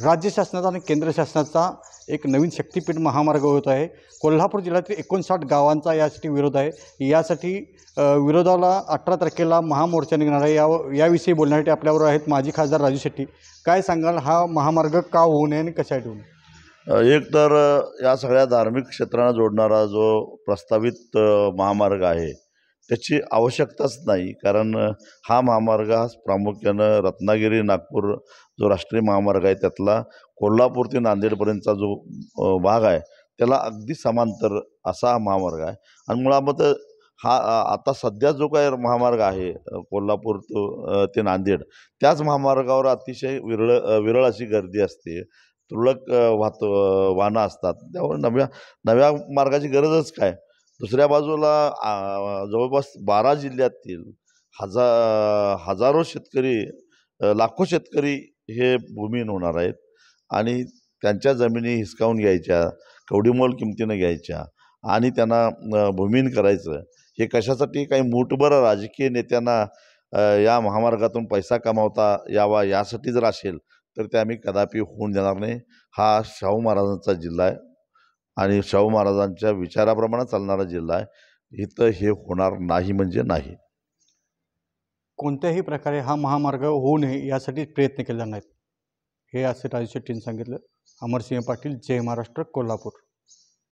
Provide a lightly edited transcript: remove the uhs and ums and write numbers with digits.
राज्य शासनाचा आणि केंद्र शासनाचा एक नवीन शक्तीपीठ महामार्ग होत आहे। कोल्हापूर जिल्ह्यातील 59 गावांचा यासाठी विरोध आहे। यासाठी विरोधाला 18 तारखेला महामोर्चा निघणार आहे। याविषयी बोलण्यासाठी आपल्याबरोबर आहेत माजी खासदार राजू शेट्टी। काय सांगाल, हा महामार्ग का होऊ नये आणि कशासाठी होऊ नये? एक तर या सगळ्या धार्मिक क्षेत्रांना जोडणारा जो प्रस्तावित महामार्ग आहे त्याची आवश्यकताच नाही, कारण हा महामार्ग हा प्रामुख्यानं रत्नागिरी नागपूर जो राष्ट्रीय महामार्ग आहे त्यातला कोल्हापूर ते नांदेडपर्यंतचा जो भाग आहे त्याला अगदी समांतर असा हा महामार्ग आहे। आणि मुळात हा आता सध्या जो काय महामार्ग आहे कोल्हापूर ते नांदेड, त्याच महामार्गावर अतिशय विरळ अशी गर्दी असते, तुरळक वाहनं असतात। त्यामुळे नव्या मार्गाची गरजच काय। दुसऱ्या बाजूला जवळपास 12 जिल्ह्यातील हजारो शेतकरी, लाखो शेतकरी हे भूमिहीन होणार आहेत आणि त्यांच्या जमिनी हिसकावून घ्यायच्या, कवडीमोल किमतीनं घ्यायच्या आणि त्यांना भूमिहीन करायचं। हे कशासाठी? काही मूठभर राजकीय नेत्यांना या महामार्गातून पैसा कमावता यावा यासाठी जर असेल तर ते आम्ही कदापि होऊन देणार नाही। हा शाहू महाराजांचा जिल्हा आहे आणि शाहू महाराजांच्या विचाराप्रमाणे चालणारा जिल्हा आहे। इथं हे होणार नाही म्हणजे नाही। कोणत्याही प्रकारे हा महामार्ग होऊ नये यासाठी प्रयत्न केले नाहीत, हे असे राजू शेट्टींनी सांगितलं। अमरसिंह पाटील, जय महाराष्ट्र, कोल्हापूर।